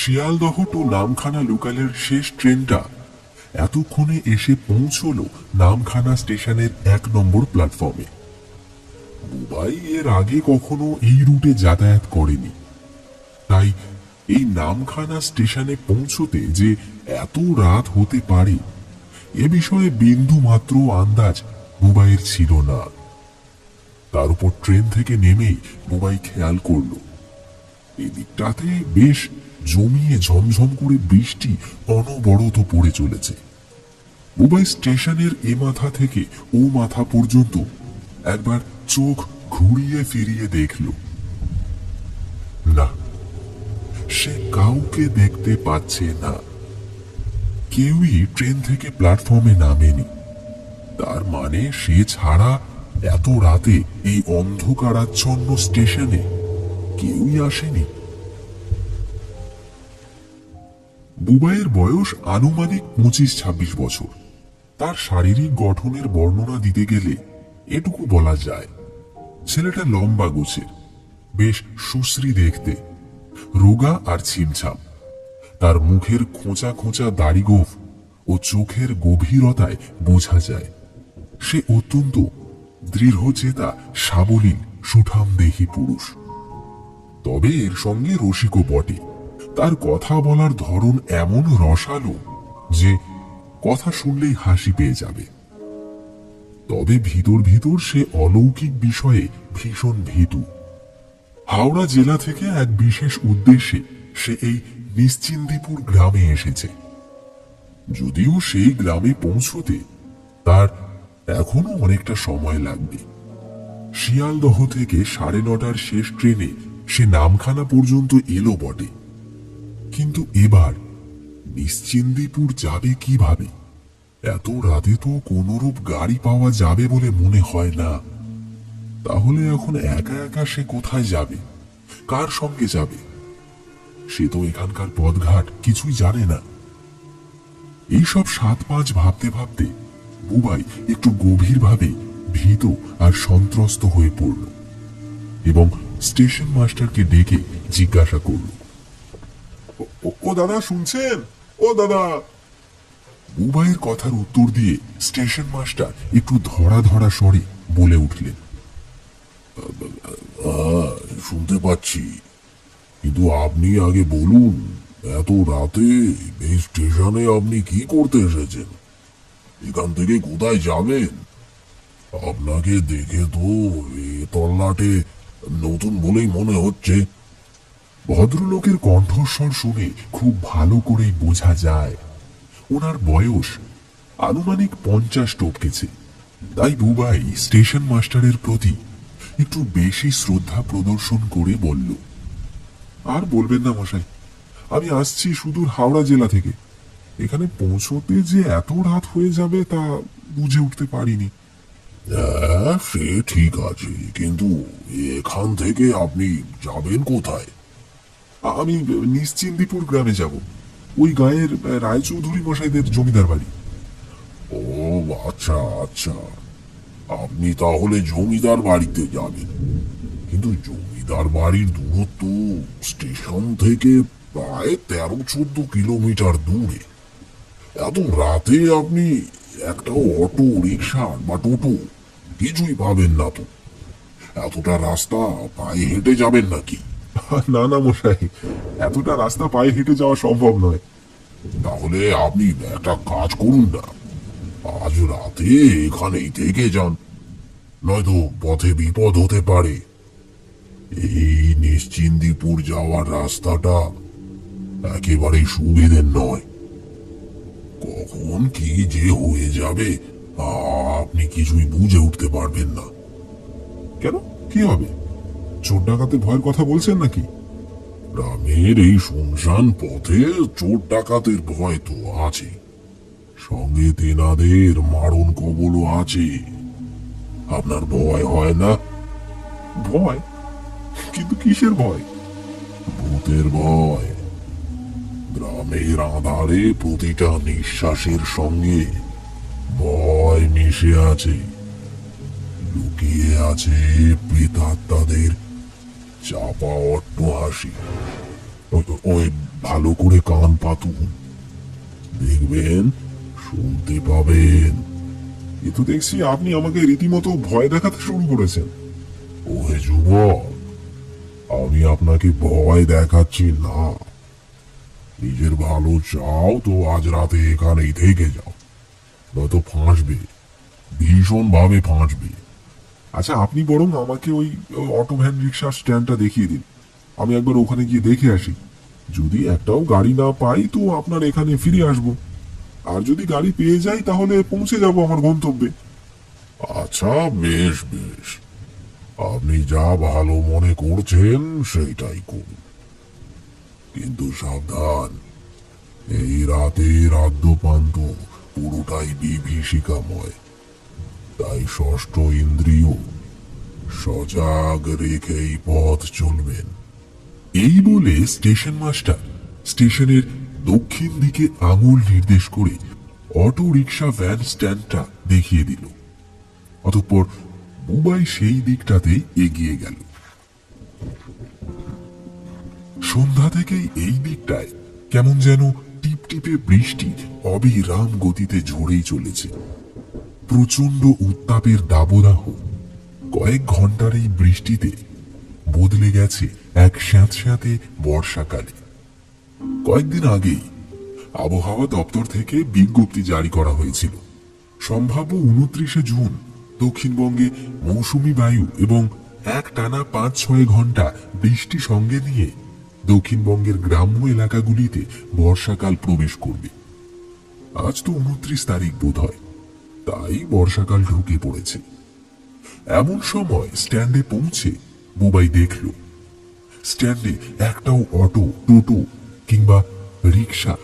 Sealdah two Namkhana লোকালের শেষ ট্রেনটা এতক্ষণে এসে পৌঁছলো নামখানা স্টেশনের ১ নম্বর প্ল্যাটফর্মে। বুবাই এর আগে কখনো এই রুটে যাতায়াত করেনি, তাই এই নামখানা স্টেশনে পৌঁছতে যে এত রাত হতে পারে এ বিষয়ে বিন্দু মাত্র আন্দাজ বুবাইয়ের ছিল না। তার উপর ট্রেন থেকে নেমেই বুবাই খেয়াল করল এদিকটাতে বেশ জমিয়ে ঝমঝম করে বৃষ্টি অনবরত পড়ে চলেছে। বুবাই স্টেশনের এ মাথা থেকে ও মাথা পর্যন্ত একবার চোখ ঘুরিয়ে ফিরিয়ে দেখল, না, সে কাউকে দেখতে পাচ্ছে না। কেউই ট্রেন থেকে প্ল্যাটফর্মে নামেনি। তার মানে সে ছাড়া এত রাতে এই অন্ধকারাচ্ছন্ন স্টেশনে কেউই আসেনি। বুবাইয়ের বয়স আনুমানিক ২৫-২৬ বছর। তার শারীরিক গঠনের বর্ণনা দিতে গেলে এটুকু বলা যায়, ছেলেটা লম্বা গোছের, বেশ সুশ্রী দেখতে, রোগা আর ছিমছাম। তার মুখের খোঁচা খোঁচা দাড়িগোঁফ ও চোখের গভীরতায় বোঝা যায় সে অত্যন্ত দৃঢ়চেতা, সাবলীল, সুঠামদেহী পুরুষ। তবে এর সঙ্গে রসিকও বটে। তার কথা বলার ধরন এমন রসালো যে কথা শুনলেই হাসি পেয়ে যাবে। তবে ভিতর ভিতর সে অলৌকিক বিষয়ে ভীষণ ভীতু। হাওড়া জেলা থেকে এক বিশেষ উদ্দেশ্যে সে এই নিশ্চিন্দিপুর গ্রামে এসেছে। যদিও সেই গ্রামে পৌঁছতে তার এখনো অনেকটা সময় লাগবে। শিয়ালদহ থেকে ৯:৩০ শেষ ট্রেনে সে নামখানা পর্যন্ত এলো বটে, কিন্তু এবার নিশ্চিন্দিপুর যাবে কিভাবে? এত রাতে তো কোনরূপ গাড়ি পাওয়া যাবে বলে মনে হয় না। তাহলে এখন একা একা সে কোথায় যাবে, কার সঙ্গে যাবে? সে তো এখানকার পথঘাট কিছুই জানে না। এইসব ৭-৫ ভাবতে ভাবতে বুবাই একটু গভীরভাবে ভীত আর সন্ত্রস্ত হয়ে পড়ল এবং স্টেশন মাস্টারকে ডেকে জিজ্ঞাসা করল, ও দাদা, শুনছেন? ও দাদা। বুবাইয়ের কথার উত্তর দিয়ে স্টেশন মাস্টার একটু ধরা ধরা স্বরে বলে উঠলেন, শুনতে পাচ্ছি, কিন্তু আপনি আগে বলুন, এত রাতে এই স্টেশনে আপনি কি করতে এসেছেন? এখান থেকে কোথায় যাবেন? আপনাকে দেখে তো এ তল্লাটে নতুন বলেই মনে হচ্ছে। ভদ্রলোকের কণ্ঠস্বর শুনে খুব ভালো করেই বোঝা যায় ওনার বয়স আনুমানিক ৫০ টপকেছে। তাই বুবাই স্টেশন মাস্টারের প্রতি একটু বেশি শ্রদ্ধা প্রদর্শন করে বলল, আর বলবেন না মশাই, আমি আসছি সুদূর হাওড়া জেলা থেকে। এখানে পৌঁছতে যে এত রাত হয়ে যাবে তা বুঝে উঠতে পারিনি। সে ঠিক আছে, কিন্তু এখান থেকে আপনি যাবেন কোথায়? আমি নিশ্চিন্দিপুর গ্রামে যাব, ওই গায়ের রায়চৌধুরী মশাইদের জমিদার বাড়ি। ও আচ্ছা আচ্ছা, আপনি তাহলে জমিদার বাড়িতে যাবেন। কিন্তু জমিদার বাড়ির দূরত্ব স্টেশন থেকে প্রায় ১৩-১৪ কিলোমিটার দূরে। এত রাতে আপনি একটা অটো, রিক্সা বা টোটো কিছুই পাবেন না তো। এতটা রাস্তা পায়ে হেঁটে যাবেন নাকি? না না মশাই, এতটা রাস্তা পায়ে হেঁটে যাওয়া সম্ভব নয়। তাহলে আপনি একটা কাজ করুন না, আজ রাতে এখানেই থেকে যান, নয়তো পথে বিপদ হতে পারে। এই নিশ্চিন্দিপুর যাওয়ার রাস্তাটা একেবারেই সুবিধের নয়। কখন কি যে হয়ে যাবে আপনি কিছুই বুঝে উঠতে পারবেন না। কেন, কি হবে? চোর ডাকাতের ভয়ের কথা বলছেন নাকি? গ্রামের এই শুনশান পথে চোর ডাকাতের ভয় তো আছে, সঙ্গে তেনাদের মারণ কবলও আছে। আপনার ভয় হয় না? ভয়? কিন্তু কিসের ভয়? ভূতের ভয়। গ্রামের আঁধারে প্রতিটা নিঃশ্বাসের সঙ্গে ভয় মিশে আছে। লুকিয়ে আছে প্রেতাত্মাদের চাপা অট্টহাসি। ওই ভালো করে কান পাতুন, দেখবেন শুনতে পাবেন। এ তো দেখছি আপনি আমাকে রীতিমতো ভয় দেখাতে শুরু করেছেন। ওহে যুবক, আমি আপনাকে ভয় দেখাচ্ছি না। নিজের ভালো চাও তো আজ রাতে এখানেই থেকে যাও, নয়তো ফাঁসবে, ভীষণ ভাবে ফাঁসবে। আচ্ছা, আপনি বরং আমাকে ওই অটো ভ্যান রিক্সার স্ট্যান্ডটা দেখিয়ে দিন, আমি একবার ওখানে গিয়ে দেখে আসি। যদি একটাও গাড়ি না পাই তো আপনার এখানে ফিরে আসব, আর যদি গাড়ি পেয়ে যাই তাহলে পৌঁছে যাব আমার গন্তব্যে। আচ্ছা, বেশ বেশ, আপনি যা ভালো মনে করছেন সেইটাই করুন, কিন্তু সাবধান, এই রাতের আদ্যপান্ত পুরোটাই বিভীষিকাময়, তাই ষষ্ঠ ইন্দ্রিয় সজাগ রেখেই পথ চলবেন। এই বলে স্টেশন মাস্টার স্টেশনের দক্ষিণ দিকে আঙুল নির্দেশ করে অটো রিক্সা ভ্যান স্ট্যান্ডটা দেখিয়ে দিল। অতঃপর বুবাই সেই দিকটাতে এগিয়ে গেল। সন্ধ্যা থেকেই এই দিকটায় কেমন যেন টিপটিপে বৃষ্টি অবিরাম গতিতে ঝরেই চলেছে। প্রচন্ড উত্তাপের দাবদাহ কয়েক ঘন্টার এই বৃষ্টিতে বদলে গেছে এক স্যাঁতস্যাঁতে বর্ষাকালে। কয়েকদিন আগেই আবহাওয়া দপ্তর থেকে বিজ্ঞপ্তি জারি করা হয়েছিল, সম্ভাব্য 29শে জুন দক্ষিণবঙ্গে মৌসুমী বায়ু এবং এক টানা 5-6 ঘন্টা বৃষ্টি সঙ্গে নিয়ে দক্ষিণবঙ্গের গ্রাম্য এলাকাগুলিতে বর্ষাকাল প্রবেশ করবে। আজ তো 29 তারিখ বোধ হয়, তাই বর্ষাকাল ঢুকে পড়েছে। এমন সময় স্ট্যান্ডে পৌঁছে বুবাই দেখল স্ট্যান্ডে একটাও অটো, টোটো কিংবা রিক্সা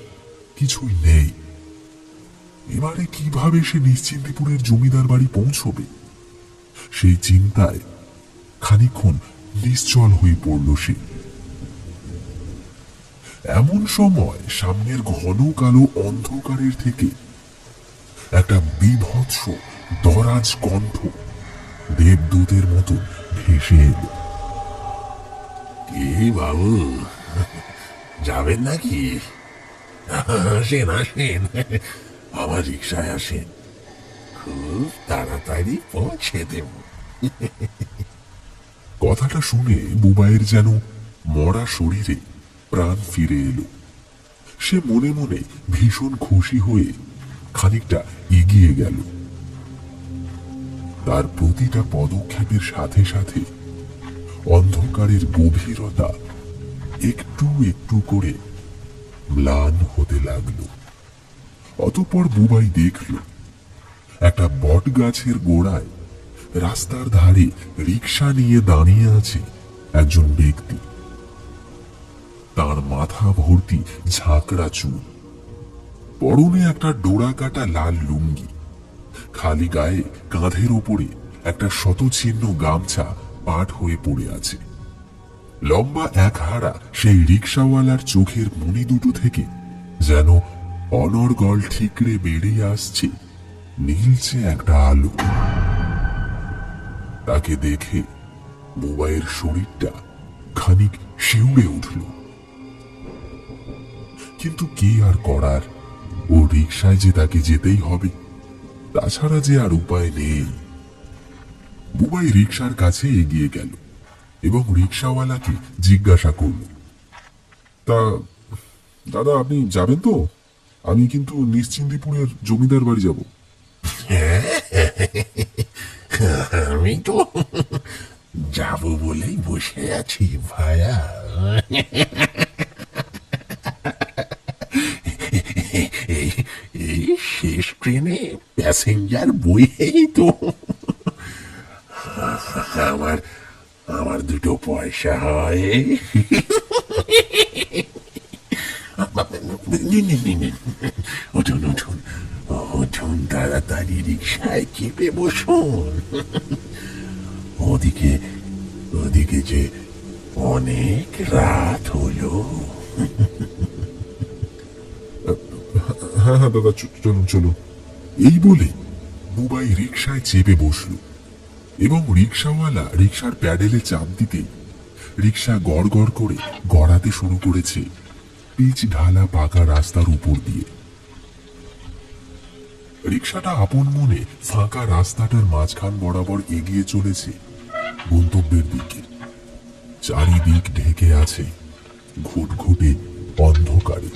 কিছুই নেই। এবারে কিভাবে সে নিশ্চিন্তিপুরের জমিদার বাড়ি পৌঁছবে, সেই চিন্তায় খানিকক্ষণ নিশ্চল হয়ে পড়ল সে। এমন সময় সামনের ঘন কালো অন্ধকারের থেকে একটা বীভৎস দরাজ কণ্ঠ দেবদূতের মতো ভেসে এলো। কি বাবু, যাবেন নাকি? আসেন আসেন, আমার রিক্সায় আসেন, খুব তাড়াতাড়ি পৌঁছে দেব। কথাটা শুনে বুবাইয়ের যেন মরা শরীরে প্রাণ ফিরে এলো। সে মনে মনে ভীষণ খুশি হয়ে খানিকটা এগিয়ে গেল। তার প্রতিটা পদক্ষেপের সাথে সাথে অন্ধকারের গভীরতা একটু একটু করে ম্লান হতে লাগলো। অতঃপর বুবাই দেখল একটা বট গাছের গোড়ায় রাস্তার ধারে রিক্সা নিয়ে দাঁড়িয়ে আছে একজন ব্যক্তি। তার মাথা ভর্তি ঝাঁকড়া চুল, পরনে একটা ডোরা কাটা লাল লুঙ্গি, খালি গায়ে কাঁধের ওপরে একটা শতচিহ্ন গামছা পাট হয়ে পড়ে আছে। লম্বা এক হাড়া সেই রিক্সাওয়ালার চোখের মনি দুটো থেকে যেন অনর্গল ঠিকরে বেরিয়ে আসছে নীলচে একটা আলো। তাকে দেখে বুবাইয়ের শরীরটা খানিক শিউরে উঠল, কিন্তু কি আর করার, ও রিক্সায় যে তাকে যেতেই হবে, তাছাড়া যে আর উপায় নেই। বুবাই রিক্সার কাছে এগিয়ে গেল এবং রিক্সাওয়ালাকে জিজ্ঞাসা করল, তা দাদা আপনি যাবেন তো? আমি কিন্তু নিশ্চিন্দিপুরের জমিদার বাড়ি যাব। আমি তো যাব বলেই বসে আছি ভায়া। এই শেষ ট্রেনে প্যাসেঞ্জার বইয়েই তো আমার আমার দুটো পয়সা হয়। উঠুন উঠুন উঠুন, তাড়াতাড়ি রিক্সায় চেপে বসুন। ওদিকে ওদিকে যে অনেক রাত হলো। হ্যাঁ হ্যাঁ দাদা, চলুন চলুন। এই বলে বুবাই রিক্সায় চেপে বসল এবং রিক্সাওয়ালা রিক্সার প্যাডেলে চাপ দিতেই রিক্সা গড় গড় করে গড়াতে শুরু করেছে পিচ ঢালা পাকা রাস্তার উপর দিয়ে। রিক্সাটা আপন মনে ফাঁকা রাস্তাটার মাঝখান বরাবর এগিয়ে চলেছে গন্তব্যের দিকে। চারিদিক ঢেকে আছে ঘুটঘুটে অন্ধকারে।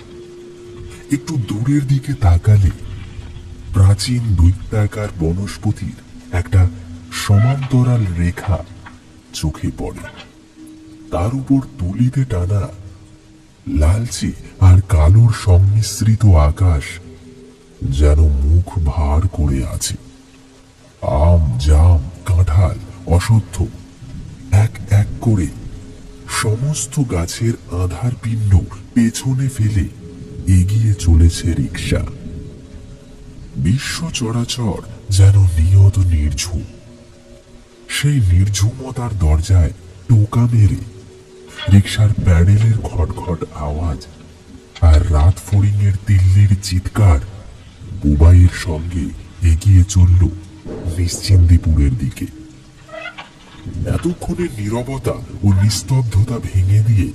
একটু দূরের দিকে তাকালে প্রাচীন দৈত্যাকার বনস্পতির একটা সমান্তরাল রেখা চোখে পড়ে। তার উপর তুলিতে টানা লালচে আর কালোর সংমিশ্রিত আকাশ যেন মুখ ভার করে আছে। আম, জাম, কাঁঠাল, অশ্বত্থ এক এক করে সমস্ত গাছের আধার পিণ্ড পেছনে ফেলে এগিয়ে চলেছে রিক্সা। বিশ্ব চরাচর যেন নিয়ত নির্ঝুম। সেই নির্ঝুমতার দরজায় টোকা মেরে রিক্সার প্যাডেলের খটখট আওয়াজ আর রাত ফড়িংয়ের দিল্লির চিৎকার বুবাইয়ের সঙ্গে এগিয়ে চলল নিশ্চিন্দিপুরের দিকে। এতক্ষণের নীরবতা ও নিস্তব্ধতা ভেঙে দিয়ে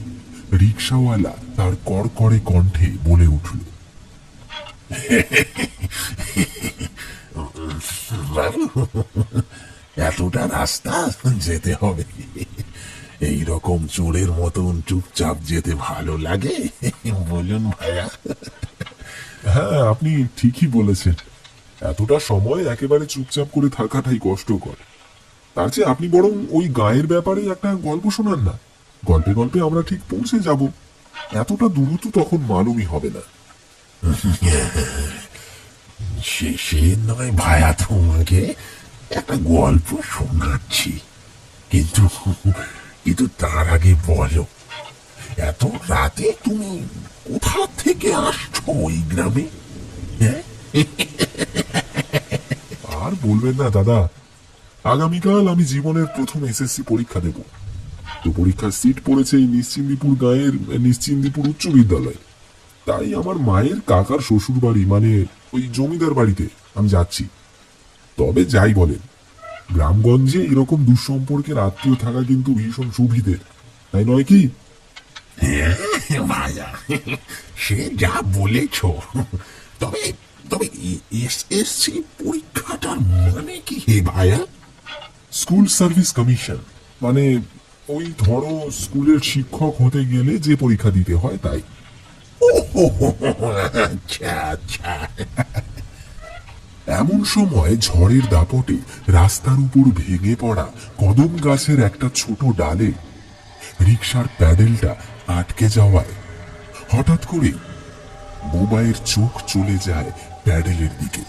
রিক্সাওয়ালা তার কড়কড়ে কণ্ঠে বলে উঠল, বাবু, এতটা রাস্তা যেতে হবে? এই রকম চোরের মতন চুপচাপ যেতে ভালো লাগে? বলুন ভাইয়া। হ্যাঁ, আপনি ঠিকই বলেছেন। এতটা সময় একেবারে চুপচাপ করে থাকাটাই কষ্টকর। তার চেয়ে আপনি বরং ওই গায়ের ব্যাপারে একটা গল্প শোনান না। গল্পে গল্পে আমরা ঠিক পৌঁছে যাব। এতটা দূরত্ব তখন মালুমই হবে না। সে নয় ভাইয়া, তোমাকে একটা গল্প শোনাচ্ছি, কিন্তু কিন্তু তার আগে বলো, এত রাতে তুমি কোথা থেকে আসছো ওই গ্রামে? হ্যাঁ, আর বলবেন না দাদা, আগামীকাল আমি জীবনের প্রথম এসএসসি পরীক্ষা দেব। তো পরীক্ষার সিট পড়েছে এই নিশ্চিন্দিপুর গাঁয়ের নিশ্চিন্দিপুর উচ্চ বিদ্যালয়। তাই আমার মায়ের কাকার শ্বশুর বাড়ি, মানে ওই জমিদার বাড়িতে আমি যাচ্ছি। তবে যাই বলেন, গ্রামগঞ্জে এরকম দুঃসম্পর্কের আত্মীয় থাকা কিন্তু ভীষণ সুবিধের, তাই নয় কি? হ্যাঁ ভাইয়া, সে যা বলেছ। তবে তবে এসএসসি পরীক্ষাটার মানে কি হে ভাইয়া? স্কুল সার্ভিস কমিশন, মানে ওই ধরো স্কুলের শিক্ষক হতে গেলে যে পরীক্ষা দিতে হয় তাই। আচ্ছা আচ্ছা। এমন সময় ঝড়ের দাপটে রাস্তার উপর ভেঙে পড়া কদম গাছের একটা ছোট ডালে রিকশার প্যাডেলটা আটকে যাওয়ায় হঠাৎ করে বুবাইয়ের চোখ চলে যায় প্যাডেলের দিকে,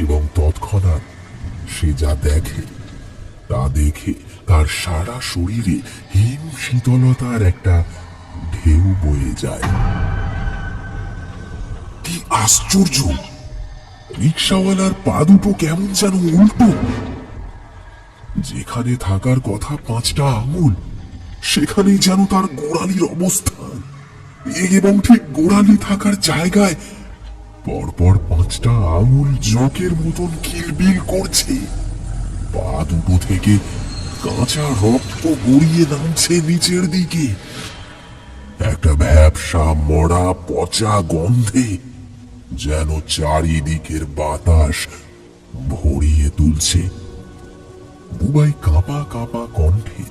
এবং তৎক্ষণাৎ সে যা দেখে তা দেখে তার সারা শরীরে হিম শীতলতার একটা ঢেউ বয়ে যায়। কি আশ্চর্য! রিক্সাওয়ালার পা দুটো কেমন যেন উল্টো। যেখানে থাকার কথা 5টা আঙুল, সেখানেই যেন তার গোড়ালির অবস্থান, এবং ঠিক গোড়ালি থাকার জায়গায় পরপর 5টা আঙুল জোকের মতন কিলবিল করছে। পা দুটো থেকে কাঁচা রক্ত গড়িয়ে নামছে নিচের দিকে। একটা ভ্যাপসা মরা পচা গন্ধে যেন চারিদিকের বাতাস ভরিয়ে তুলছে। বুবাই কাঁপা কাঁপা কণ্ঠে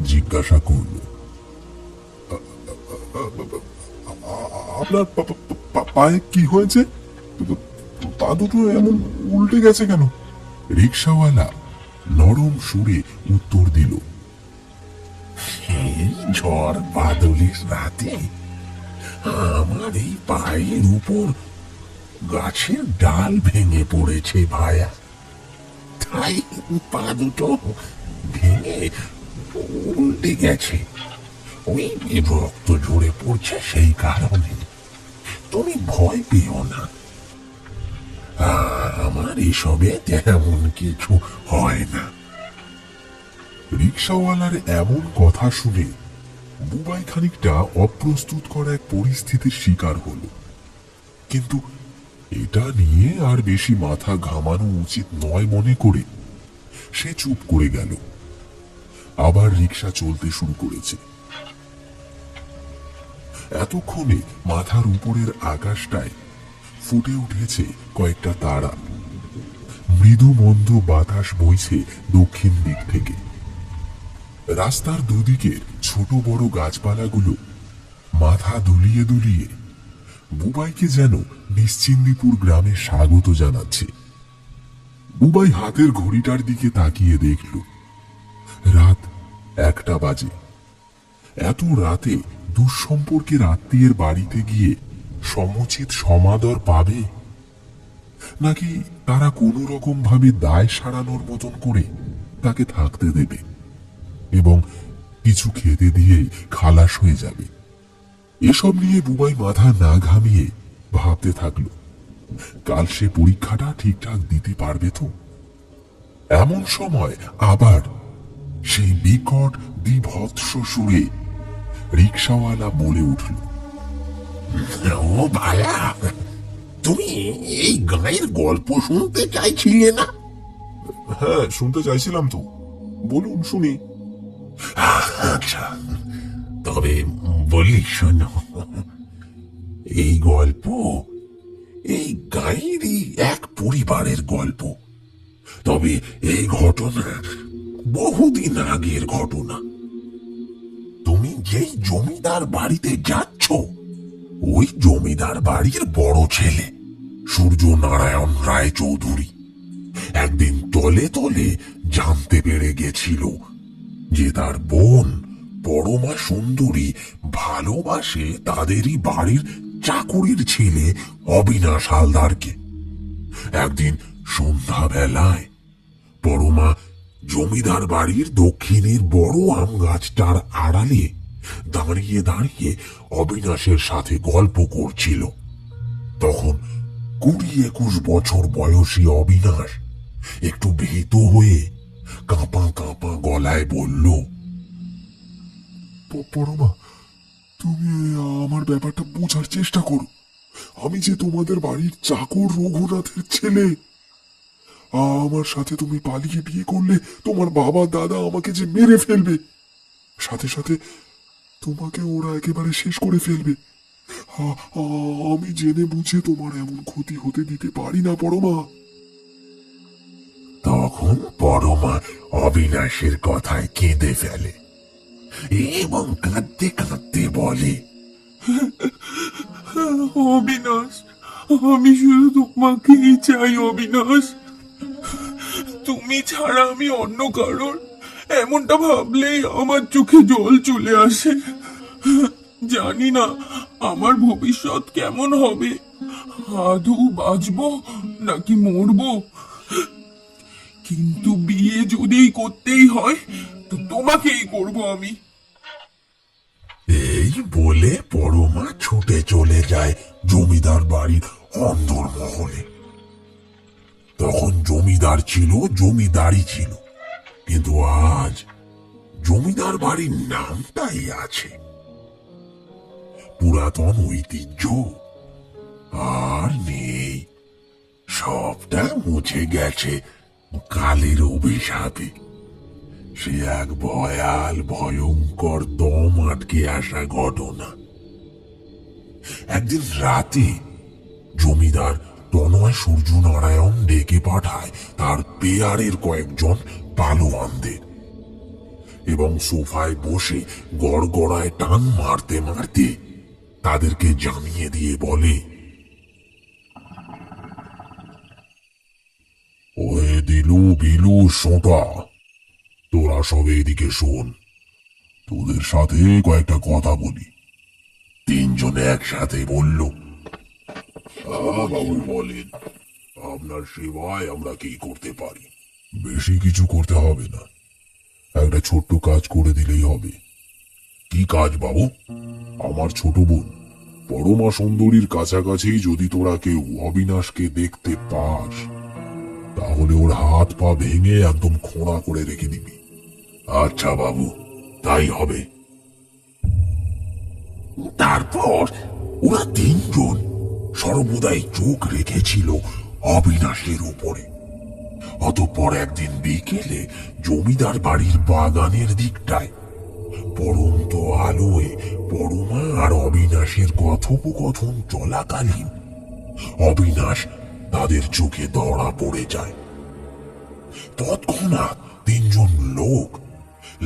জিজ্ঞাসা করল, আপনার পায়ে কি হয়েছে? পা দুটো এমন উল্টে গেছে কেন? রিক্সাওয়ালা নরম সুরে উত্তর দিল, এই ঝড় বাদলের রাতে আমার এই পায়ের উপর গাছের ডাল ভেঙে পড়েছে ভায়া। তাই পা দুটো ভেঙে উল্টে গেছে। ওই রক্ত ঝরে পড়ছে সেই কারণে। তুমি ভয় পেও না, আমার এসবে তেমন কিছু হয় না। রিক্সাওয়ালার এমন কথা শুনে বুবাই খানিকটা অপ্রস্তুত করা এক পরিস্থিতির শিকার হলো, কিন্তু এটা নিয়ে আর বেশি মাথা ঘামানো উচিত নয় মনে করে সে চুপ করে গেল। আবার রিক্সা চলতে শুরু করেছে। এতক্ষণে মাথার উপরের আকাশটায় ফুটে উঠেছে কয়েকটা তারা। মৃদু মন্দ বাতাস বইছে দক্ষিণ দিক থেকে। রাস্তার দুদিকের ছোট বড় গাছপালাগুলো মাথা দুলিয়ে দুলিয়ে বুবাইকে যেন নিশ্চিন্দিপুর গ্রামে স্বাগত জানাচ্ছে। বুবাই হাতের ঘড়িটার দিকে তাকিয়ে দেখল রাত 1টা বাজে। এত রাতে দুঃসম্পর্কের আত্মীয়ের বাড়িতে গিয়ে সমুচিত সমাদর পাবে, নাকি তারা কোনো রকম ভাবে দায় সারানোর মতন করে তাকে থাকতে দেবে এবং কিছু খেতে দিয়েই খালাস হয়ে যাবে? এসব নিয়ে বুবাই মাথা না ঘামিয়ে ভাবতে থাকলো, কাল সে পরীক্ষাটা ঠিকঠাক দিতে পারবে তো? এমন সময় আবার সেই বিকট বিভৎস সুরে রিক্সাওয়ালা বলে উঠল, ও ভায়া, তুমি এই গাঁয়ের গল্প শুনতে চাইছিলে না? হ্যাঁ, শুনতে চাইছিলাম তো, বলুন শুনি। আচ্ছা, তবে বলি শোনো, এই গল্প এই গাঁয়েরই এক পরিবারের গল্প। তবে এই ঘটনা বহুদিন আগের ঘটনা। তুমি যেই জমিদার বাড়িতে যাচ্ছ, ওই জমিদার বাড়ির বড় ছেলে সূর্য নারায়ণ রায় চৌধুরী একদিন তলে তলে জানতে পেরে গেছিল যে তার বোন পরমা সুন্দরী ভালোবাসে তাদেরই বাড়ির চাকুরির ছেলে অবিনাশ হালদারকে। একদিন সন্ধ্যাবেলায় পরমা জমিদার বাড়ির দক্ষিণের বড় আম গাছটার আড়ালে দাঁড়িয়ে দাঁড়িয়ে অবিনাশের সাথে গল্প করছিল। তখন 20-21 বছর বয়সী অবিনাশ একটু ভীত হয়ে কাঁপা কাঁপা গলায় বলল, পরমা, তুমি আমার ব্যাপারটা বোঝার চেষ্টা করো। আমি যে তোমাদের বাড়ির চাকর রঘুনাথের ছেলে। আমার সাথে তুমি পালিয়ে বিয়ে করলে তোমার বাবা দাদা আমাকে যে মেরে ফেলবে, সাথে সাথে তোমাকে ওরা একেবারে শেষ করে ফেলবে। আমি জেনে বুঝে তোমার এমন ক্ষতি হতে দিতে পারি না পরমা। তখন পরমা অবিনাশের কথায় কেঁদে ফেলে এবং কাঁদতে কাঁদতে বলে, অবিনাশ, আমি শুধু তোমাকেই চাই অবিনাশ। তুমি ছাড়া আমি অন্য কারোর, এমনটা ভাবলেই আমার চোখে জল চলে আসে। জানি না আমার ভবিষ্যৎ কেমন হবে, আদৌ বাঁচবো নাকি মরবো, কিন্তু বিয়ে যদি করতেই হয় তো তোমাকেই করব আমি। এই বলে পরমা ছুটে চলে যায় জমিদার বাড়ির অন্দরমহলে। তখন জমিদার ছিল, জমিদারই ছিল, কিন্তু আজ জমিদার বাড়ির নামটাই আছে। পুরাতন ঐতিহ্য আর নেই, সবটা মুছে গেছে কালের অভিশাপে। সে এক ভয়াল ভয়ঙ্কর দম আটকে আসা ঘটনা। একদিন রাতে জমিদার তনয় সূর্য নারায়ণ ডেকে পাঠায় তার পেয়ারের কয়েকজন পালোয়ানদের এবং সোফায় বসে গড়গড়ায় টান মারতে মারতে তাদেরকে জানিয়ে দিয়ে বলে, ওই দিলু বিলু সোঁটা, তোরা সব এদিকে শোন, তোদের সাথে কয়েকটা কথা বলি। তিনজনে একসাথে বলল, বাবু বলেন, আপনার সেবায় আমরা কি করতে পারি? বেশি কিছু করতে হবে না, একটা ছোট্ট কাজ করে দিলেই হবে। কি কাজ বাবু? আমার ছোট বোন পরমা সুন্দরীর কাছাকাছি যদি তোরা কেউ অবিনাশকে দেখতে পাস, তাহলে ওর হাত পা ভেঙে একদম খোঁড়া করে রেখে দিবি। আচ্ছা বাবু, তাই হবে। তারপর ওরা তিনজন সর্বদাই চোখ রেখেছিল অবিনাশের উপরে। অতঃপর একদিন বিকেলে জমিদার বাড়ির বাগানের দিকটায় পড়ন্ত আলোয় পরমা আর অবিনাশের কথোপকথন চলাকালীন অবিনাশ তাদের চোখে ধরা পড়ে যায়। তৎক্ষণাৎ তিনজন লোক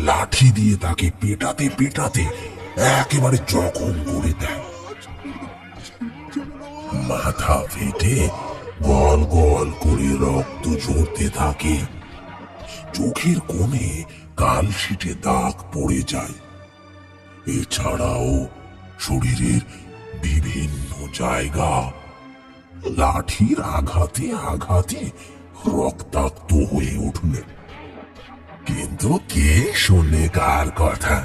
লাঠি দিয়ে তাকে পেটাতে পেটাতে একেবারে জখম করে দেয়। মাথা ফেটে গল গল করে রক্ত ঝরতে থাকে, চোখের কোণে কালশিটে দাগ পড়ে যায়। এছাড়াও শরীরের বিভিন্ন জায়গা লাঠির আঘাতে আঘাতে রক্তাক্ত হয়ে উঠলেন। কিন্তু কে শোনে কার কথা?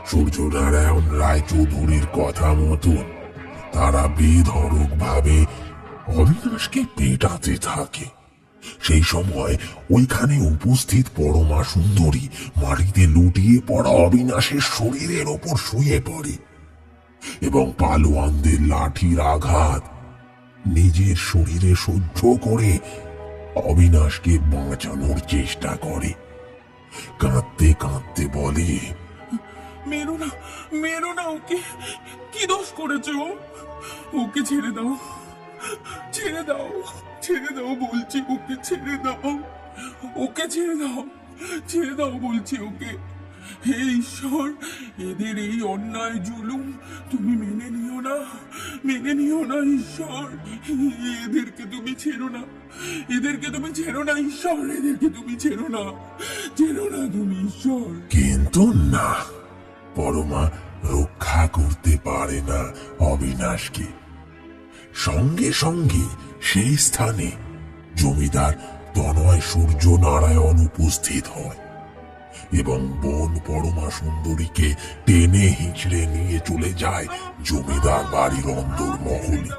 সূর্যনারায়ণ রায়চৌধুরীর কথা মতন তারা বেধড়ক ভাবে অবিনাশকে পেটাতে থাকে। সেই সময় ওইখানে উপস্থিত পরমা সুন্দরী মাটিতে লুটিয়ে পড়া অবিনাশের শরীরের ওপর শুয়ে পড়ে এবং পালোয়ানদের লাঠির আঘাত নিজের শরীরে সহ্য করে অবিনাশকে বাঁচানোর চেষ্টা করে। কাঁদতে কাঁদতে বলে, মেরো না ওকে। কি দোষ করেছে ও? ওকে ছেড়ে দাও, ছেড়ে দাও, ছেড়ে দাও বলছি, ওকে ছেড়ে দাও, ওকে ছেড়ে দাও, ছেড়ে দাও বলছি ওকে। হে ঈশ্বর, এদের এই অন্যায় জুলুম তুমি মেনে নিও না, মেনে নিও না ঈশ্বর। এদেরকে তুমি ছেড়ো না, এদেরকে তুমি ছেড়ো না ঈশ্বর, এদেরকে তুমি ছেড়ো না, ছেড়ো না তুমি ঈশ্বর। কিন্তু না, পরমা রক্ষা করতে পারে না অবিনাশকে। সঙ্গে সঙ্গে সেই স্থানে জমিদার তনয় সূর্য নারায়ণ উপস্থিত হয় এবং বোন পরমা সুন্দরীকে টেনে হিঁচড়ে নিয়ে চলে যায় জমিদার বাড়ির অন্দরমহলে।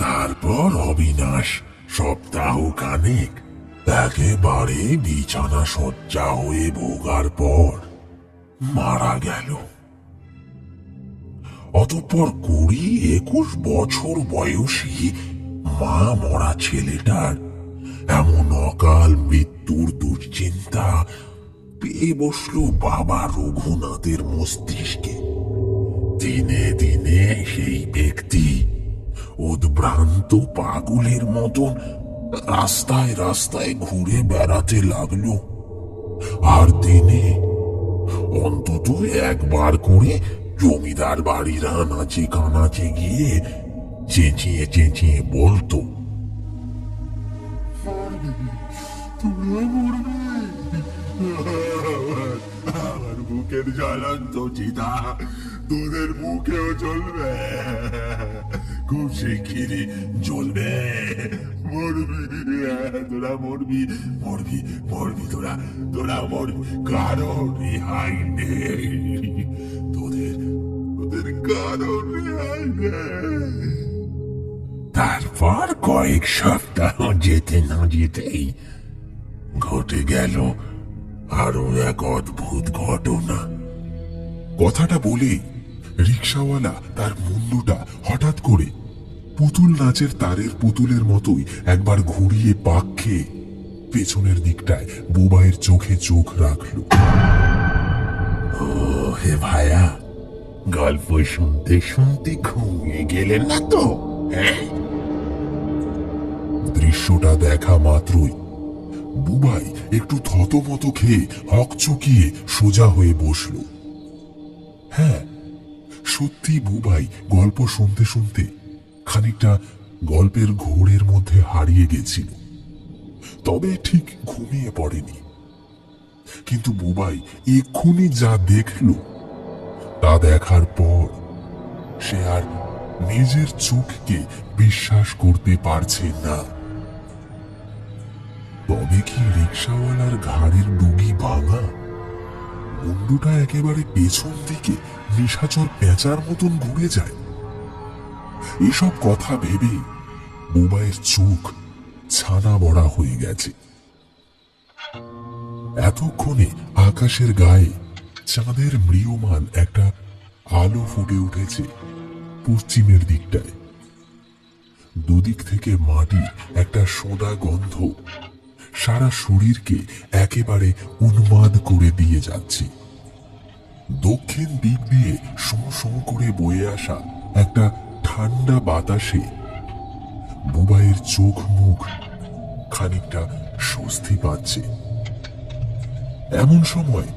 তারপর অবিনাশ সপ্তাহ খানেক একেবারে বিছানা শয্যা হয়ে ভোগার পর মারা গেল। অতঃপর 20-21 বছর বয়সী মা মরা ছেলেটার এমন অকাল মৃত্যুর দুশ্চিন্তা পেয়ে বসল বাবা রঘুনাথের মস্তিষ্কে। দিনে দিনে সেই ব্যক্তি উদ্ভ্রান্ত পাগলের মতন রাস্তায় রাস্তায় ঘুরে বেড়াতে লাগলো, আর দিনে অন্তত একবার করে জমিদার বাড়ির আনাচে কানাচে গিয়ে চেঁচিয়ে চেঁচিয়ে বলতো, আমার বুকের জ্বলন্ত চিতা তোদের মুখেও জ্বলবে, খুব শিগগিরই জ্বলবে, মরবি তোরা, মরবি মরবি মরবি তোরা, তোরা মরবি, কারো রেহাই নেই, তোদের তোদের কারো রেহাই নেই। তারপর কয়েক সপ্তাহ যেতে না যেতেই ঘটে গেল আরো এক অদ্ভুত ঘটনা। কথাটা বলে রিক্সাওয়ালা তার মুন্ডুটা হঠাৎ করে পুতুল নাচের তারের পুতুলের মতোই একবার ঘুরিয়ে পাক খেয়ে পেছনের দিকটায় বুবাইয়ের চোখে চোখ রাখল। ও হে ভায়া, গল্প শুনতে শুনতে ঘুমিয়ে গেলেন না তো? দৃশ্যটা দেখা মাত্রই বুবাই একটু থতমত খেয়ে হকচকিয়ে সোজা হয়ে বসল। হ্যাঁ, সত্যি বুবাই গল্প শুনতে শুনতে খানিকটা গল্পের ঘোরের মধ্যে হারিয়ে গেছিল, তবে ঠিক ঘুমিয়ে পড়েনি। কিন্তু বুবাই এক্ষুনি যা দেখল তা দেখার পর সে আর নিজের চোখকে বিশ্বাস করতে পারছে না। তবে কি রিক্সাওয়ালার ঘাড়ের ডুগি ভাঙা, মুন্ডুটা একেবারে পেছন দিকে নিশাচর পেঁচার মতন ঘুরে যায়? এসব কথা ভেবে বুবাইয়ের চোখ ছানা বড়া হয়ে গেছে। এতক্ষণে আকাশের গায়ে চাঁদের ম্রিয়মান একটা আলো ফুটে উঠেছে পশ্চিমের দিকটায়। দুদিক থেকে মাটির একটা সোঁদা গন্ধ সারা শরীরকে একেবারে উন্মাদ করে দিয়ে যাচ্ছে। দক্ষিণ দিক দিয়ে শোঁ শোঁ করে বয়ে আসা একটা ঠান্ডা বাতাসে বুবাইয়ের চোখ মুখ খানিকটা স্বস্তি পাচ্ছে। এমন সময়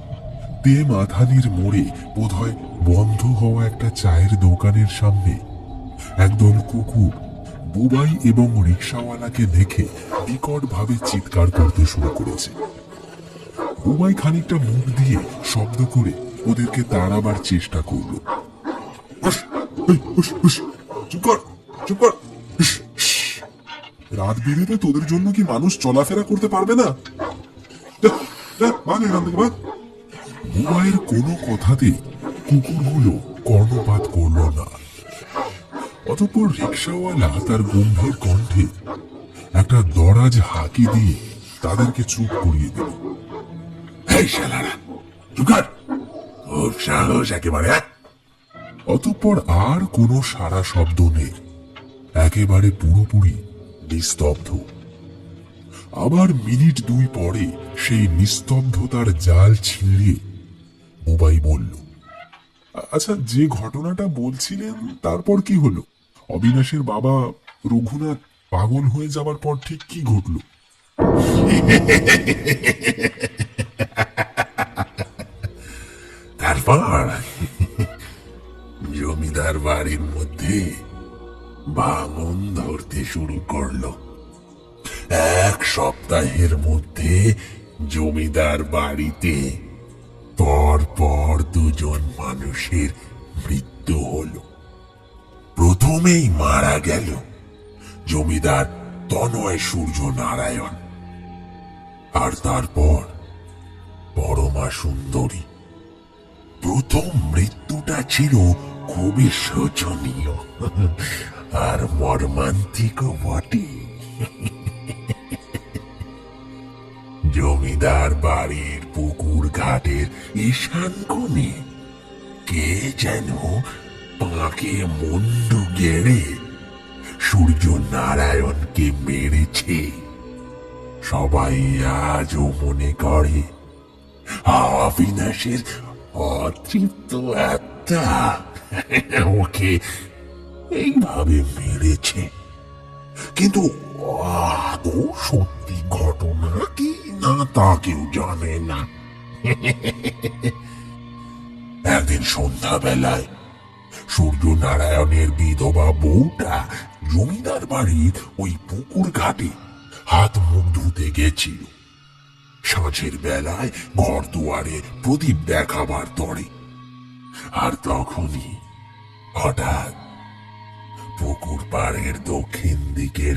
তেমাথানির মোড়ে বোধহয় বন্ধ হওয়া একটা চায়ের দোকানের সামনে একদল কুকুর বুবাই এবং রিকশাওয়ালাকে দেখে বিকট ভাবে চিৎকার করতে শুরু করেছে। বুবাই খানিকটা মুখ দিয়ে শব্দ করে ওদেরকে তাড়াবার চেষ্টা করল। চুপ কর, চুপ কর। রাত বিরেতে তোদের জন্য কি মানুষ চলাফেরা করতে পারবে না? বুবাইয়ের কোনো কথাতেই কুকুরগুলো কর্ণপাত করল না। অতঃপর রিকশাওয়ালা তার গম্ভীর কণ্ঠে একটা দরাজ হাঁকি দিয়ে তাদেরকে চুপ করিয়ে দিল। এই শালারা, চুপ কর, খুব সাহস একেবারে। অতঃপর আর কোনো সারা শব্দ নেই, একেবারে পুরোপুরি নিস্তব্ধ। আবার মিনিট দুই পরে সেই নিস্তব্ধতার জাল ছিঁড়ে বুবাই বলল, আচ্ছা, যে ঘটনাটা বলছিলেন তারপর কি হলো? অবিনাশের বাবা রঘুনাথ পাগল হয়ে যাবার পর ঠিক কি ঘটল? তারপর জমিদার বাড়ির মধ্যে ভাঙন ধরতে শুরু করলো। এক সপ্তাহের মধ্যে জমিদার বাড়িতে পরপর দুজন মানুষের মৃত্যু হলো। প্রথমেই মারা গেল জমিদার তনয় সূর্য নারায়ণ, আর তারপর পরমা সুন্দরী। প্রথম মৃত্যুটা ছিল খুবই শোচনীয় আর মর্মান্তিকও বটে। জমিদার বাড়ির পুকুর ঘাটের ঈশান কোণে কে যেন পাকে মুন্ডু গেড়ে সূর্য নারায়ণকে মেরেছে। সবাই আজও মনে করে অবিনাশের অতৃপ্ত আত্মা ওকে এইভাবে মেরেছে। কিন্তু আদৌ সত্যি ঘটনা কি না তা কেউ জানে না। একদিন সন্ধ্যাবেলায় সূর্য নারায়ণের বিধবা বউটা জমিদার বাড়ির ওই পুকুর ঘাটে হাত মুখ ধুতে গেছিল। সাঁঝের বেলায় ঘর দুয়ারে প্রদীপ দেখাবার তরে, আর তখনই হঠাৎ পুকুর পাড়ের দক্ষিণ দিকের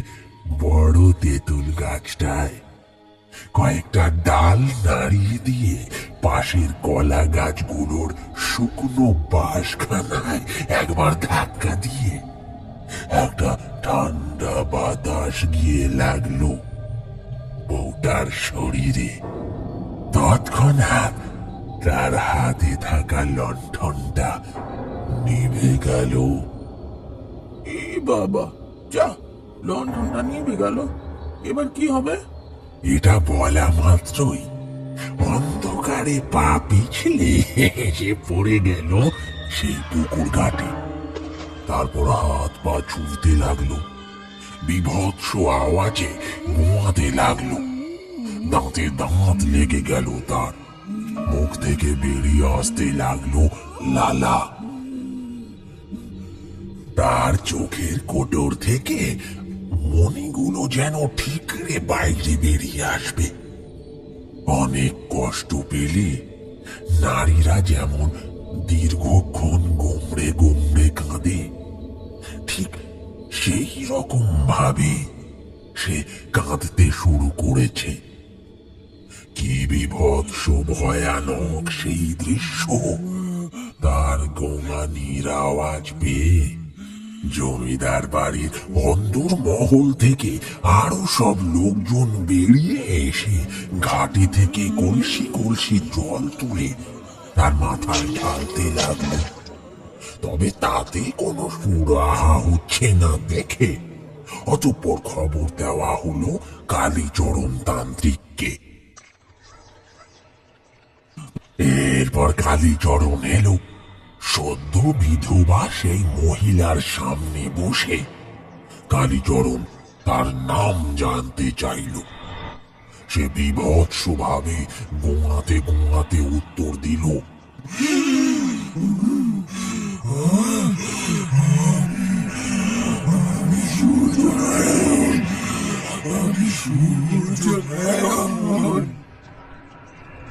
বড় তেঁতুল গাছটায় কয়েকটা ডাল নাড়িয়ে দিয়ে পাশের কলা গাছগুলোর শুকনো বাঁশখানায় একবার ধাক্কা দিয়ে একটা ঠান্ডা বাতাস গিয়ে লাগলো বউটার শরীরে। তৎক্ষণাৎ তার হাতে থাকা লণ্ঠনটা নিভে গেল। এ বাবা, যা, লণ্ঠনটা নিভে গেল, এবার কি হবে? এটা বলা মাত্রই অন্ধকারে পা পিছলে সে পড়ে গেল সেই পুকুর ঘাটে। তারপর হাত পা ছুটতে লাগলো, বিভৎস আওয়াজে ঘুমাতে লাগলো। দাঁতে দাঁত লেগে গেল তার, মুখ থেকে বেরিয়ে আসতে লাগলো লালা। তার চোখের কোটর থেকে মণিগুলো যেন ঠিকরে বাইরে বেরিয়ে আসবে। অনেক কষ্ট পেলে নারীরা যেমন দীর্ঘক্ষণ গোমড়ে গোমড়ে কাঁদে, ঠিক সেই রকম ভাবে সে কাঁদতে শুরু করেছে। কি বিভৎস ভয়ানক সেই দৃশ্য! তার গোঙানির আওয়াজ পেয়ে জমিদার বাড়ির অন্দর মহল থেকে আরো সব লোকজন বেরিয়ে এসে ঘাটি থেকে কলসি কলসি জল তুলে তার মাথায় ঢালতে লাগলো। তবে তাতে কোনো সুরাহা হচ্ছে না দেখে অতঃপর খবর দেওয়া হলো কালীচরণ তান্ত্রিককে। এরপর কালীচরণ এলো সদ্য বিধবা সেই মহিলার সামনে বসে। কালীচরণ তার নাম জানতে চাইল। সে বীভৎস ভাবে গোঙাতে গোঙাতে উত্তর দিল,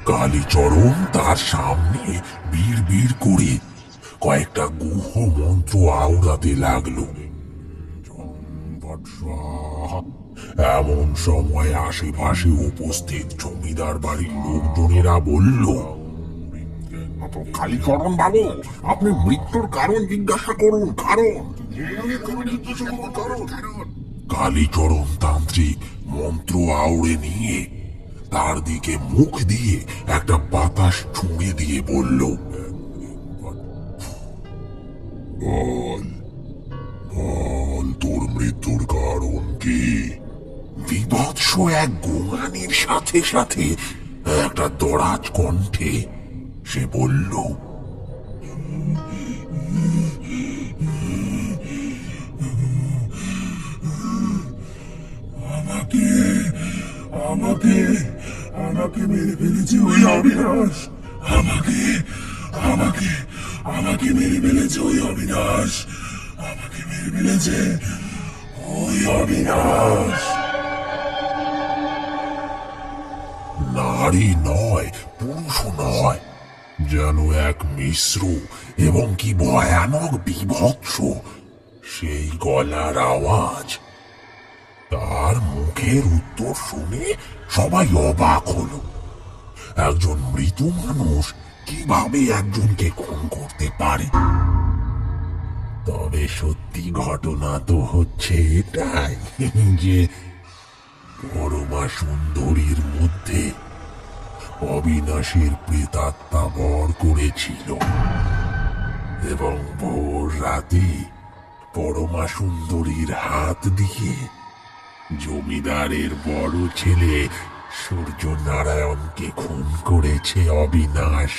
কালীচরণ তার সামনে বিড় করে কয়েকটা গুহ মন্ত্র আওড়াতে লাগলো। এমন সময় আশেপাশে উপস্থিত জমিদার বাড়ির লোকজনেরা বলল, কালীচরণ বাবু, আপনি মৃত্যুর কারণ জিজ্ঞাসা করুন। কালীচরণ তান্ত্রিক মন্ত্র আউড়ে নিয়ে তার দিকে মুখ দিয়ে একটা বাতাস ছুঁড়ে দিয়ে বলল, বল বল তোর মৃত্যুর কারণ কি? বিভৎস এক গোঙানির সাথে সাথে একটা দরাজ কণ্ঠে সে বলল, আমাকে আমাকে আমাকে মেরে ফেলেছে ওই অবিনাশ। আমাকে আমাকে আমাকে মেরে ফেলেছে ওই অবিনাশ। আমাকে মেরে ফেলেছে ওই অবিনাশ। নারী নয়, পুরুষ নয়, যেন এক মিশ্র এবং কি ভয়ানক বিভৎস সেই গলার আওয়াজ। তার মুখের উত্তর শুনে সবাই অবাক হলো। একজন মৃত মানুষ কিভাবে একজনকে খুন করতে পারে? তবে সত্যি ঘটনা তো হচ্ছে এটাই যে পরমা সুন্দরীর মধ্যে অবিনাশের প্রেতাত্মা বর করেছিল এবং ভোর রাতে পরমা সুন্দরীর হাত দিয়ে জমিদারের বড় ছেলে সূর্যনারায়ণকে খুন করেছে অবিনাশ।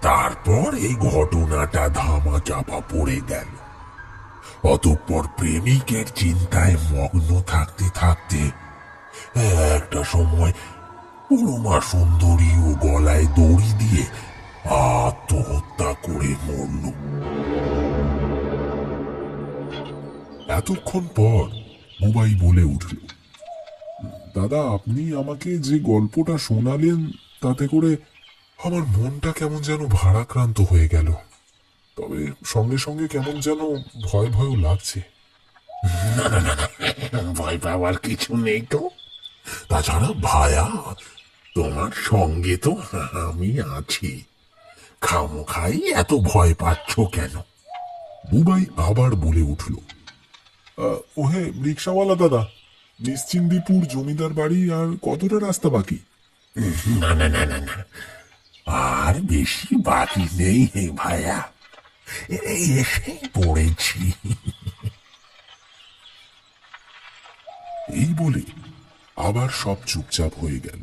তারপর এই ঘটনাটা ধামাচাপা পড়ে গেল। অতঃপর প্রেমিকের চিন্তায় মগ্ন থাকতে থাকতে একটা সময় পরমা সুন্দরী ও গলায় দড়ি দিয়ে আত্মহত্যা করে মরল। এতক্ষণ পর বুবাই বলে উঠল, দাদা, আপনি আমাকে যে গল্পটা শোনালেন তাতে করে আমার মনটা কেমন যেন ভারাক্রান্ত হয়ে গেল। তবে সঙ্গে সঙ্গে কেমন যেন ভয় ভয়ও লাগছে। না না না না, ভয় পাওয়ার কিছু নেই তো। তাছাড়া ভায়া, তোমার সঙ্গে তো আমি আছি। খামোখাই এত ভয় পাচ্ছ কেন? বুবাই আবার বলে উঠল, ওহে রিক্সাওয়ালা দাদা, নিশ্চিন্দিপুর জমিদার বাড়ি আর কতটা রাস্তা বাকি? না না না না না, আর বেশি বাকি নেই হে ভায়া, এই এসেই পড়েছি। এই বলে আবার সব চুপচাপ হয়ে গেল।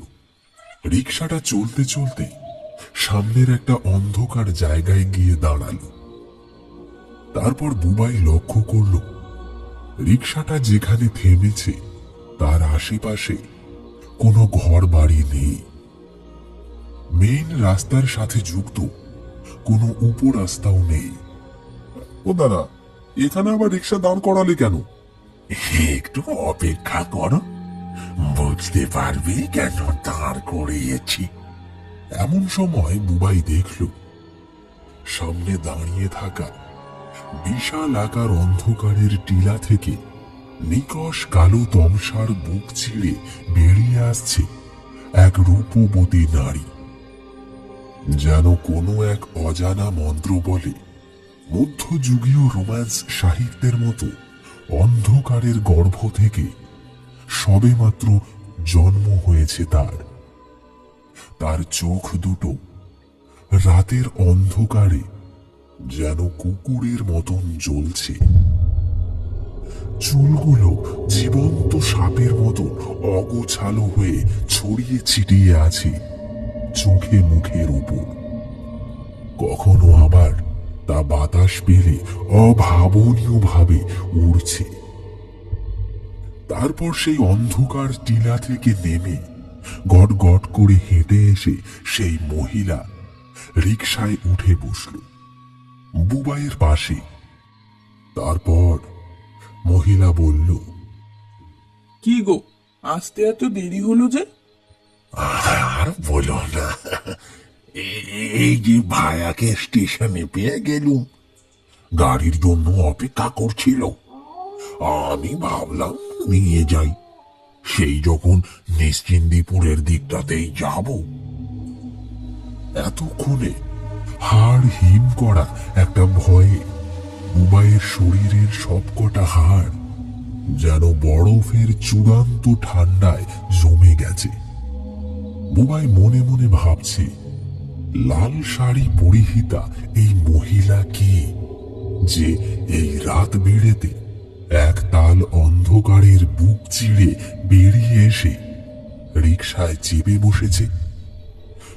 রিক্সাটা চলতে চলতে সামনের একটা অন্ধকার জায়গায় গিয়ে দাঁড়ালো। তারপর বুবাই লক্ষ্য করল রিক্সাটা যেখানে থেমেছে তার আশেপাশে কোনো ঘর বাড়ি নেই। মেইন রাস্তার সাথে যুক্ত কোনো উপরাস্তাও নেই। ও দাদা, এখানে আবার রিক্সা দাঁড় করালে কেন? একটু অপেক্ষা করো, বুঝতে পারবে কেন দাঁড় করিয়েছি। এমন সময় বুবাই দেখল সামনে দাঁড়িয়ে থাকা বিশাল আকার অন্ধকারের টিলা থেকে নিকষ কালো তমসার বুক ছিঁড়ে বেরিয়ে আসছে এক রূপবতী নারী। যেন কোনো এক অজানা মন্ত্র বলে মধ্যযুগীয় রোম্যান্স সাহিত্যের মতো অন্ধকারের গর্ভ থেকে সবেমাত্র জন্ম হয়েছে তার। তার চোখ দুটো রাতের অন্ধকারে যেন কুকুরের মতন জ্বলছে। চুলগুলো জীবন্ত সাপের মতো অগোছালো হয়ে ছড়িয়ে ছিটিয়ে আছে চোখে মুখের উপর। কখনো আবার তা বাতাস পেলে অভাবনীয়ভাবে উড়ছে। তারপর সেই অন্ধকার টিলা থেকে নেমে গট গট করে হেঁটে এসে সেই মহিলা রিকশায় উঠে বসল বুবাইয়ের পাশে। তারপর মহিলা বলল, কি গো, আসতে এত দেরি হলো যে? আর বলো না, এই যে ভায়াকে স্টেশনে পেয়ে গেলুম, গাড়ির জন্য অপেক্ষা করছিল। আমি ভাবলাম নিয়ে যাই, সেই যখন নিশ্চিন্দিপুরের দিকটাতেই যাব। এতক্ষণে হাড় হিম করা একটা ভয়ে বুবাইয়ের শরীরের সবকটা হাড় যেন বরফের চূড়ান্ত ঠান্ডায় জমে গেছে। বুবাই মনে মনে ভাবছে, লাল শাড়ি পরিহিতা এই মহিলা কে, যে এই রাত বেড়েতে এক তাল অন্ধকারের বুক চিড়ে বেরিয়ে এসে রিকশায় চেপে বসেছে।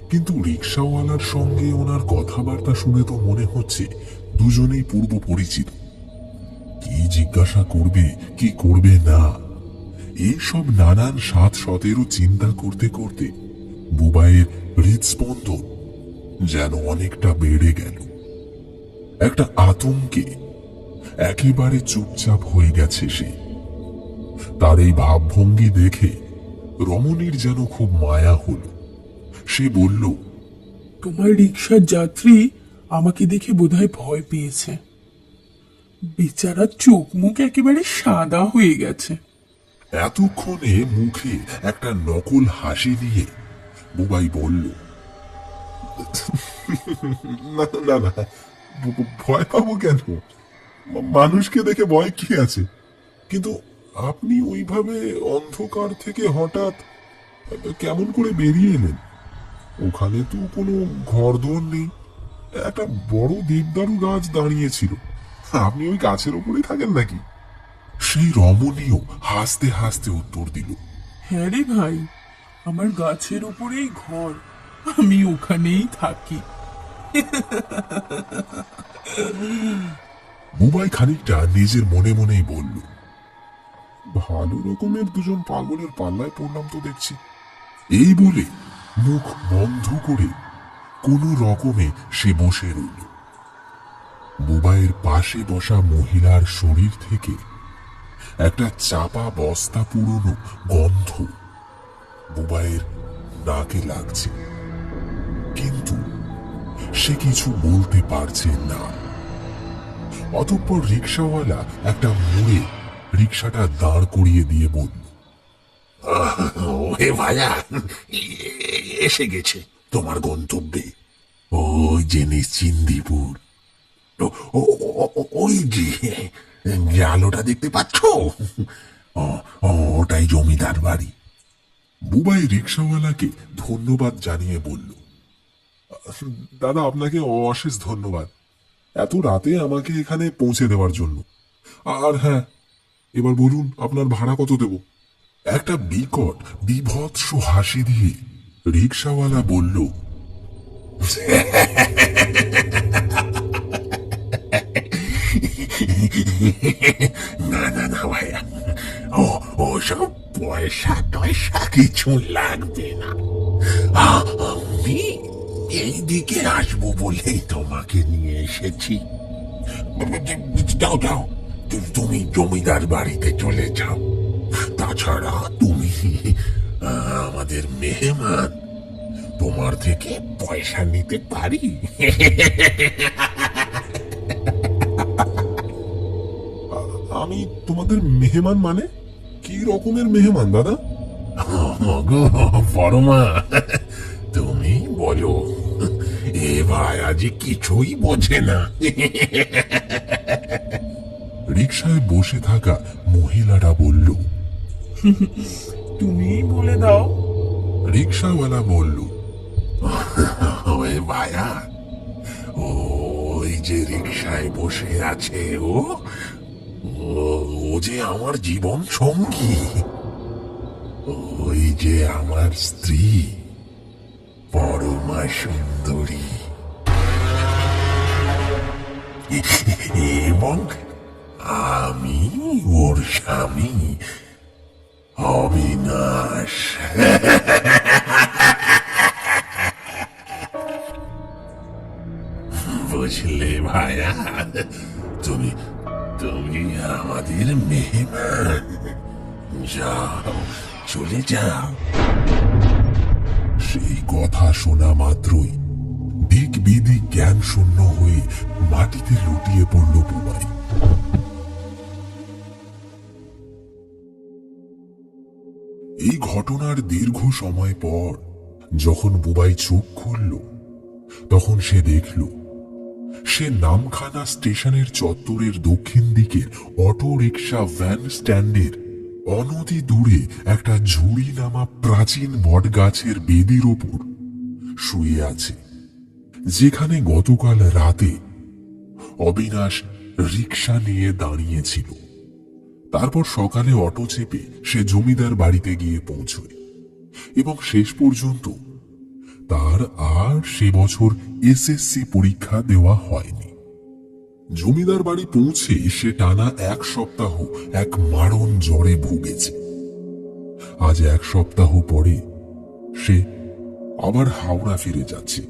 কিন্তু রিকশাওয়ালার সঙ্গে ওনার কথাবার্তা শুনে তো মনে হচ্ছে দুজনেই পূর্ব পরিচিত। কি জিজ্ঞাসা করবে কি করবে না, এইসব নানান ৭-১৭ চিন্তা করতে করতে বুবাইয়ের হৃদস্পন্দন যেন অনেকটা বেড়ে গেল। একটা আতঙ্কে একেবারে চুপচাপ হয়ে গেছে সে। তার এই ভাবভঙ্গি দেখে রমণীর যেন খুব মায়া হলো। সে বলল, তোমার রিক্সার যাত্রী আমাকে দেখে বোধহয় ভয় পেয়েছে। বেচারা চোখ মুখ একেবারে সাদা হয়ে গেছে। এতক্ষণে মুখে একটা নকল হাসি দিয়ে বুবাই বলল, না না না, ভয় পাবো কেন? মানুষকে দেখে ভয় কি আছে? কিন্তু আপনি ওইভাবে অন্ধকার থেকে হঠাৎ কেমন করে বেরিয়ে এলেন? ওখানে তো কোনো ঘরদোর নেই, একটা বড় দেবদারু গাছ দাঁড়িয়েছিল। আপনি ওই গাছের উপরেই থাকেন নাকি? সেই রমণীও হাসতে হাসতে উত্তর দিল, হ্যাঁ রে ভাই, আমার গাছের উপরেই ঘর, আমি ওখানেই থাকি। বুবাই খানিকটা নিজের মনে মনেই বলল, ভালো রকমের দুজন পাগলের পাল্লায় পড়লাম তো দেখছি। এই বলে মুখ বন্ধ করে কোনো রকমে সে বসে রইল। বুবাইয়ের পাশে বসা মহিলার শরীর থেকে একটা চাপা বস্তা পুরনো গন্ধ বুবাইয়ের নাকে লাগছে, কিন্তু সে কিছু বলতে পারছে না। অতঃপর রিকশাওয়ালা একটা মোড়ে রিকশাটা দাঁড় করিয়ে দিয়ে বলল, ওহে ভায়া, এসে গেছে তোমার গন্তব্যে। ওই যে নিশ্চিন্দিপুর, ওই যে আলোটা দেখতে পাচ্ছ, ওটাই জমিদার বাড়ি। বুবাই রিকশাওয়ালাকে ধন্যবাদ জানিয়ে বলল, দাদা আপনাকে অশেষ ধন্যবাদ এত রাতে আমাকে এখানে পৌঁছে দেওয়ার জন্য। আর হ্যাঁ, এবার বলুন আপনার ভাড়া কত দেব? একটা বিকট বিভৎস হাসি দিয়ে রিকশাওয়ালা বলল, না না না ভাইয়া, ওসব পয়সা টয়সা কিছু লাগবে না। আমি এইদিকে আসবো বলেই তোমাকে নিয়ে এসেছি। যাও যাও, তুমি জমিদার বাড়িতে চলে যাও। তাছাড়া তুমি আমাদের মেহমান, তোমার থেকে পয়সা নিতে পারি? আমি তোমাদের মেহমান মানে? কি রকমের মেহমান দাদা? গো পরমা, তুমি বলো, এ ভাই আজ কিছুই বোঝে না। রিকশায় বসে থাকা মহিলাটা বলল, তুমি বলে দাও। রিকশাওয়ালা বলল, ওই ভায়া, ওই যে রিকশায় বসে আছে, ও যে আমার জীবন সঙ্গী, ওই যে আমার স্ত্রী, পরমা সুন্দরী, এবং আমি ওর স্বামী অবিনাশ। বুঝলে ভাইয়া, তুমি তুমি আমাদের মেহমান। যাও, চলে যাও। সেই কথা শোনা মাত্রই দিক বিদিক জ্ঞান শূন্য হয়ে মাটিতে লুটিয়ে পড়ল বুবাই। এই ঘটনার দীর্ঘ সময় পর যখন বুবাই চোখ খুলল, তখন সে দেখল সে নামখানা স্টেশনের চত্বরের দক্ষিণ দিকের অটো রিক্সা ভ্যান স্ট্যান্ডের অনতি দূরে একটা ঝুড়ি নামা প্রাচীন বটগাছের বেদির ওপর শুয়ে আছে, যেখানে গতকাল রাতে অবিনাশ রিক্সা নিয়ে দাঁড়িয়েছিল। তারপর সকালে অটো চেপে সে জমিদার বাড়িতে গিয়ে পৌঁছয় এবং শেষ পর্যন্ত তার আর সে বছর এসএসসি পরীক্ষা দেওয়া হয়নি। জমিদার বাড়ি পৌঁছে সে টানা 1 সপ্তাহ এক মারণ জ্বরে ভুগেছে। আজ 1 সপ্তাহ পরে সে আবার হাওড়া ফিরে যাচ্ছে।